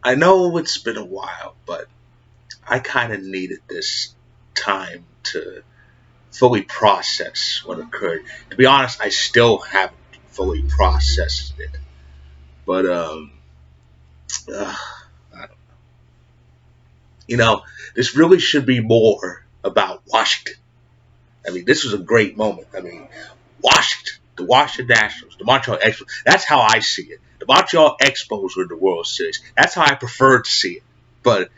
I know it's been a while, but I kind of needed this time to fully process what occurred. To be honest, I still haven't fully processed it. But uh, I don't, you know, this really should be more about Washington. I mean, this was a great moment. I mean, Washington, the Washington Nationals, the Montreal Expos. That's how I see it. The Montreal Expos were in the World Series. That's how I prefer to see it. But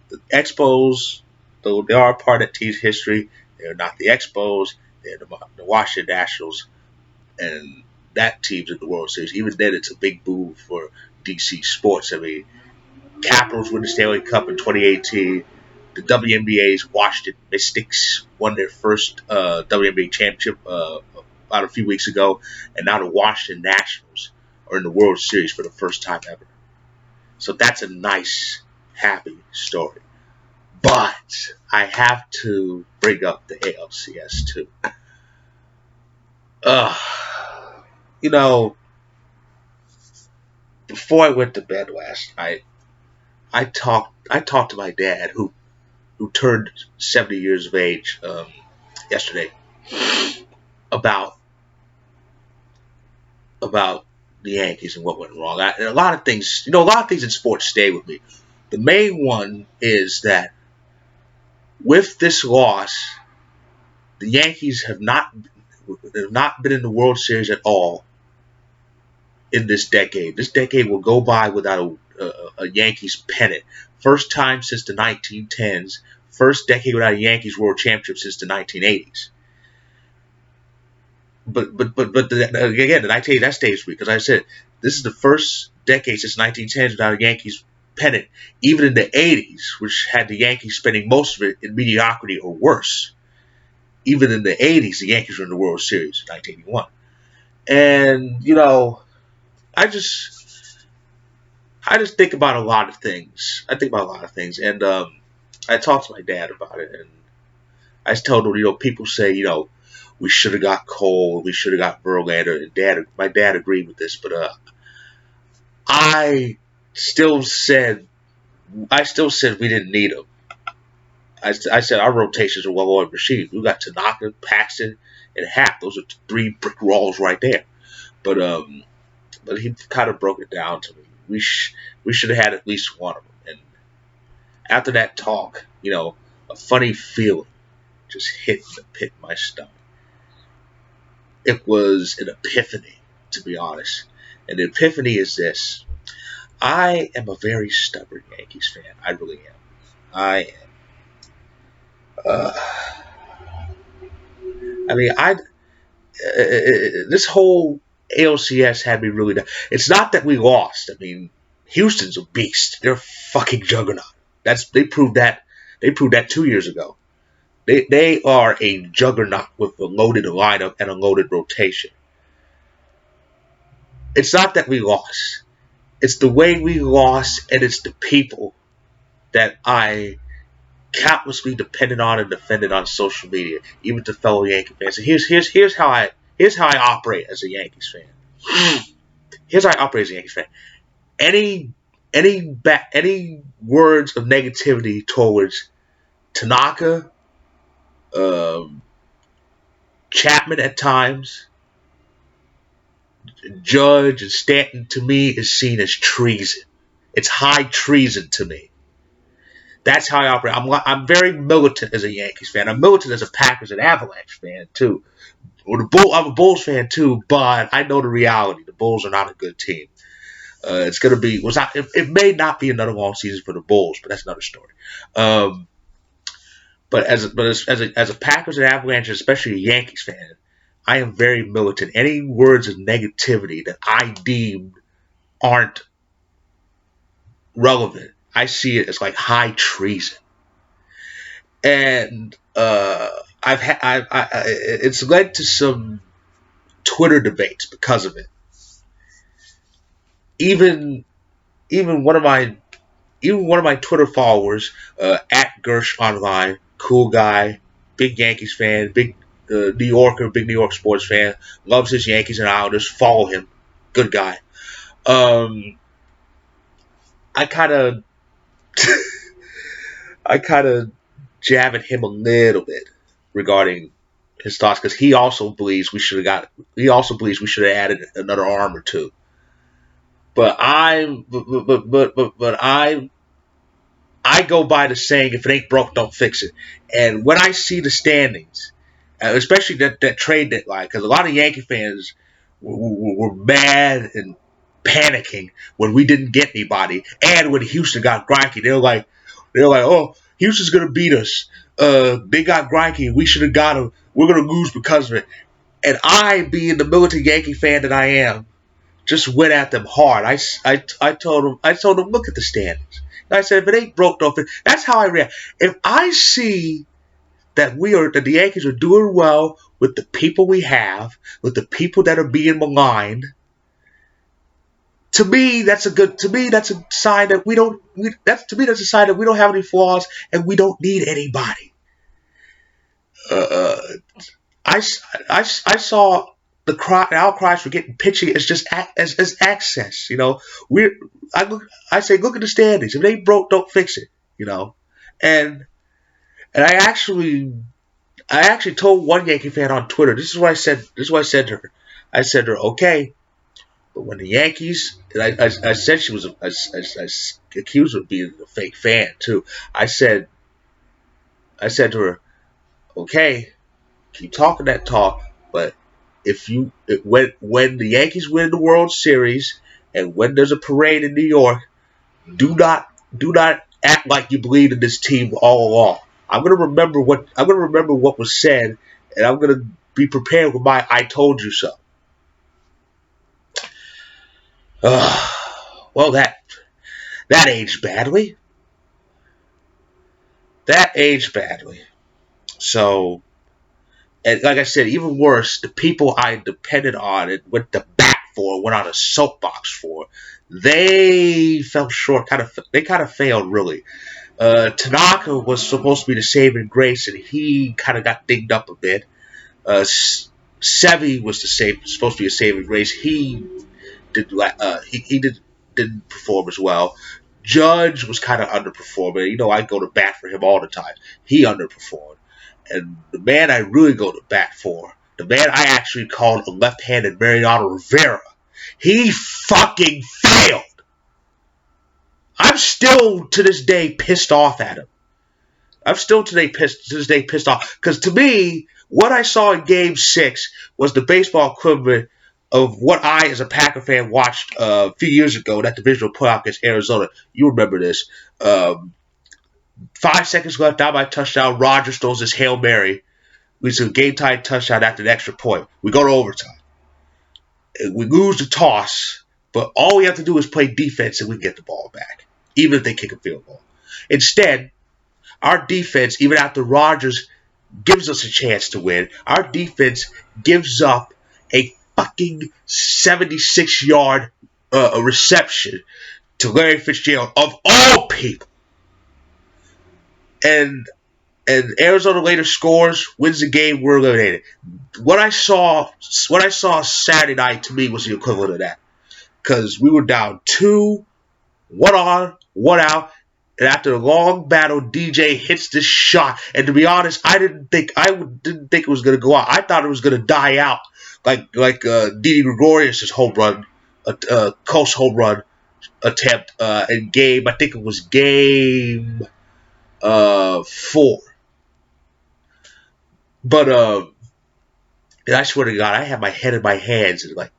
the Expos, though they are a part of team's history, they're not the Expos. They're the Washington Nationals, and that team's in the World Series. Even then, it's a big boom for DC sports. I mean, Capitals win the Stanley Cup in 2018. The WNBA's Washington Mystics won their first WNBA championship about a few weeks ago, and now the Washington Nationals are in the World Series for the first time ever. So that's a nice, happy story. But I have to bring up the ALCS too. Uh, you know, before I went to bed last night, I talked to my dad who turned 70 years of age yesterday about about the Yankees and what went wrong. And a lot of things, a lot of things in sports stay with me. The main one is that with this loss, the Yankees have not been in the World Series at all in this decade. This decade will go by without a Yankees pennant. First time since the 1910s. First decade without a Yankees World Championship since the 1980s. Again, the 1980s, that stays with me because I said this is the first decade since the 1910s without a Yankees pennant. Even in the 80s, which had the Yankees spending most of it in mediocrity or worse. Even in the 80s, the Yankees were in the World Series in 1981. And, I just I just think about a lot of things. I think about a lot of things, and I talked to my dad about it, and I just told him, people say, we should have got Cole, we should have got Verlander, and my dad agreed with this, but I still said, we didn't need him. I said our rotations are well-oiled machines. We got Tanaka, Paxton, and Happ. Those are three brick walls right there. But he kind of broke it down to me. We should have had at least one of them. And after that talk, a funny feeling just hit the pit of my stomach. It was an epiphany, to be honest. And the epiphany is this. I am a very stubborn Yankees fan. I really am. I am. Uh, I mean, this whole ALCS had me really down. It's not that we lost. I mean, Houston's a beast. They're a fucking juggernaut. They proved that. They proved that 2 years ago. They are a juggernaut with a loaded lineup and a loaded rotation. It's not that we lost. It's the way we lost, and it's the people that I countlessly depended on and defended on social media, even to fellow Yankee fans. And here's how I operate as a Yankees fan. Here's how I operate as a Yankees fan. Any words of negativity towards Tanaka, Chapman at times, Judge and Stanton, to me, is seen as treason. It's high treason to me. That's how I operate. I'm very militant as a Yankees fan. I'm militant as a Packers and Avalanche fan too. I'm a Bulls fan too, but I know the reality. The Bulls are not a good team. It's going to be. It may not be another long season for the Bulls, but that's another story. But as a Packers and Avalanche, especially a Yankees fan, I am very militant. Any words of negativity that I deem aren't relevant, I see it as like high treason. And it's led to some Twitter debates because of it. Even one of my Twitter followers, at Gersh Online, cool guy, big Yankees fan, big New Yorker, big New York sports fan, loves his Yankees and Islanders. Follow him, good guy. I kind of I kind of jab at him a little bit regarding his thoughts because he also believes we should have got. He also believes we should have added another arm or two. But I go by the saying, if it ain't broke, don't fix it. And when I see the standings, especially that trade deadline, because a lot of Yankee fans were mad and panicking when we didn't get anybody, and when Houston got Greinke, they were like, oh, Houston's gonna beat us. They got Greinke, we should have got him. We're gonna lose because of it. And I, being the militant Yankee fan that I am, just went at them hard. I told them, look at the standings. And I said, if it ain't broke, don't fix. That's how I react. If I see that the Yankees are doing well with the people we have, with the people that are being maligned, to me that's a sign that we don't. That's a sign that we don't have any flaws and we don't need anybody. Uh, I, I saw the outcries for getting pitching as just as access. You know, I say look at the standings. If they broke, don't fix it. You know, and I actually told one Yankee fan on Twitter. This is what I said. This is what I said to her. I said to her, okay, but when the Yankees, and I said she was, I accused her of being a fake fan too. I said to her, okay, keep talking that talk, but when the Yankees win the World Series and when there's a parade in New York, do not act like you believe in this team all along. I'm gonna remember what was said, and I'm gonna be prepared with my "I told you so." Well, that aged badly. That aged badly. So, and like I said, even worse, the people I depended on and went to bat for, went on a soapbox for, they fell short. They kind of failed, really. Tanaka was supposed to be the saving grace, and he kind of got dinged up a bit. Sevy was supposed to be a saving grace. He didn't perform as well. Judge was kind of underperforming. You know, I go to bat for him all the time. He underperformed. And the man I really go to bat for, the man I actually called a left-handed Mariano Rivera, he fucking failed. I'm still to this day pissed off at him. I'm still to this day pissed off. Because to me, what I saw in Game 6 was the baseball equivalent of what I, as a Packer fan, watched a few years ago, that divisional playoff against Arizona. You remember this. 5 seconds left, down by touchdown. Rogers throws this Hail Mary. We see a game-tied touchdown after the extra point. We go to overtime. We lose the toss, but all we have to do is play defense and we get the ball back, even if they kick a field goal. Instead, our defense, even after Rogers gives us a chance to win, our defense gives up a fucking 76-yard reception to Larry Fitzgerald, of all people. And Arizona later scores, wins the game, we're eliminated. What I saw Saturday night, to me, was the equivalent of that. Because we were down 2, 1 on, 1 out, and after a long battle, DJ hits this shot. And to be honest, I didn't think it was going to go out. I thought it was going to die out, like Didi Gregorius' home run, Coast home run attempt in game. I think it was game 4. But and I swear to God, I had my head in my hands in like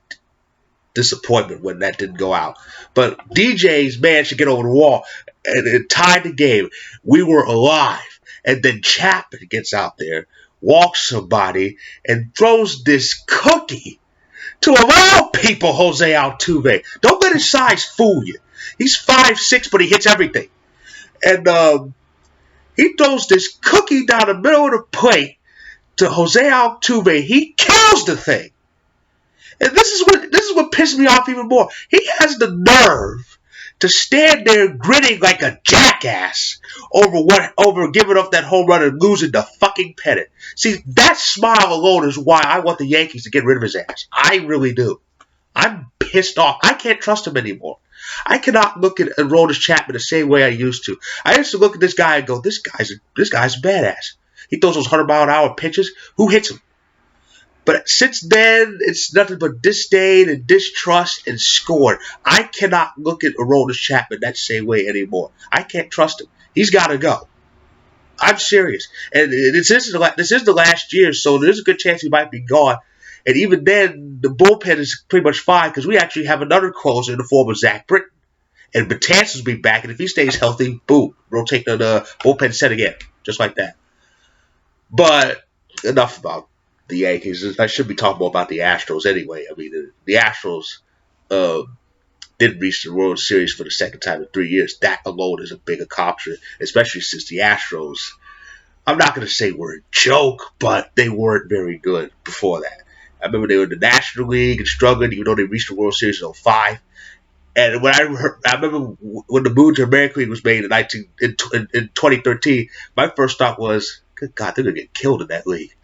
disappointment when that didn't go out. But DJ's man should get over the wall, and it tied the game. We were alive, and then Chapman gets out there, walks somebody, and throws this cookie to, of all people, Jose Altuve. Don't let his size fool you. He's 5'6", but he hits everything. And he throws this cookie down the middle of the plate to Jose Altuve. He kills the thing. And this is what pissed me off even more. He has the nerve to stand there grinning like a jackass over giving up that home run and losing the fucking pennant. See, that smile alone is why I want the Yankees to get rid of his ass. I really do. I'm pissed off. I can't trust him anymore. I cannot look at Aroldis Chapman the same way I used to. I used to look at this guy and go, this guy's badass. He throws those 100-mile-an-hour pitches. Who hits him? But since then, it's nothing but disdain and distrust and scorn. I cannot look at Aroldis Chapman that same way anymore. I can't trust him. He's got to go. I'm serious. And this is the last year, so there's a good chance he might be gone. And even then, the bullpen is pretty much fine because we actually have another closer in the form of Zach Britton. And Betances will be back, and if he stays healthy, boom, rotate the bullpen set again, just like that. But enough about the Yankees. I should be talking more about the Astros anyway. I mean, the Astros did reach the World Series for the second time in 3 years. That alone is a big accomplishment, especially since the Astros, I'm not going to say were a joke, but they weren't very good before that. I remember they were in the National League and struggling, even though they reached the World Series in 2005. And when I remember when the move to American League was made in 2013, my first thought was, good God, they're going to get killed in that league.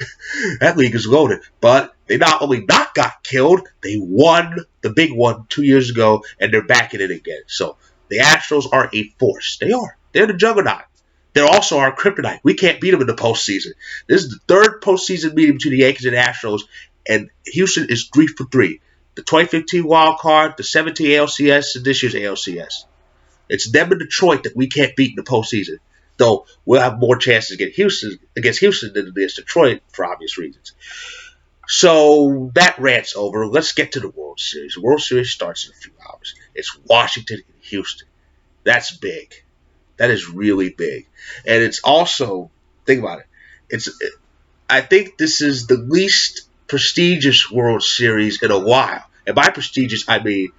That league is loaded. But they not only not got killed, they won the big one 2 years ago, and they're back in it again. So the Astros are a force. They are. They're the juggernaut. They're also our kryptonite. We can't beat them in the postseason. This is the third postseason meeting between the Yankees and Astros, and Houston is 3 for 3. The 2015 wild card, the 17 ALCS, and this year's ALCS. It's them in Detroit that we can't beat in the postseason. Though we'll have more chances against Houston than against Detroit for obvious reasons. So that rant's over. Let's get to the World Series. The World Series starts in a few hours. It's Washington and Houston. That's big. That is really big. And it's also, think about it, I think this is the least prestigious World Series in a while. And by prestigious, I mean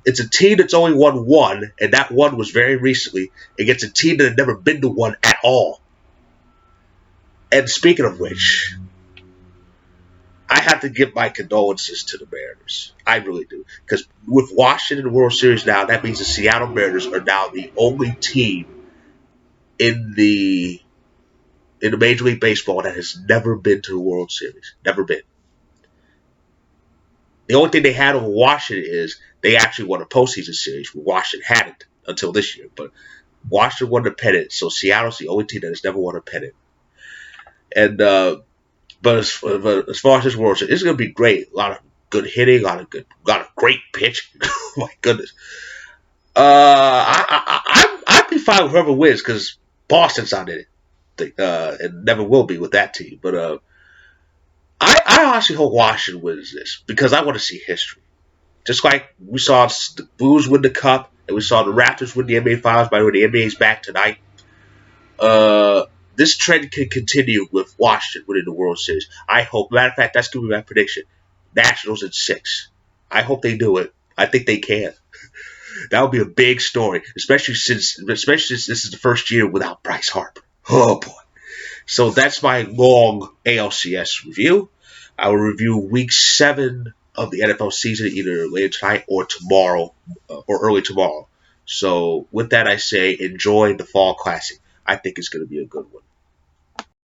it's a team that's only won one, and that one was very recently, against a team that had never been to one at all. And speaking of which, I have to give my condolences to the Mariners. I really do. Because with Washington in the World Series now, that means the Seattle Mariners are now the only team in the Major League Baseball that has never been to the World Series. Never been. The only thing they had over Washington is they actually won a postseason series, where Washington hadn't until this year. But Washington won the pennant, so Seattle's the only team that has never won a pennant. And but as far as this World Series, it's going to be great. A lot of good hitting, a lot of great pitching. Oh my goodness. I'd be fine with whoever wins because Boston's not in it. And never will be with that team. But I honestly hope Washington wins this because I want to see history. Just like we saw the Blues win the Cup and we saw the Raptors win the NBA Finals, by the way, the NBA's back tonight. This trend can continue with Washington winning the World Series. I hope. Matter of fact, that's going to be my prediction. Nationals in 6. I hope they do it. I think they can. That would be a big story, especially since this is the first year without Bryce Harper. Oh boy. So that's my long ALCS review. I will review Week 7 of the NFL season either later tonight or tomorrow, or early tomorrow. So with that, I say enjoy the Fall Classic. I think it's going to be a good one.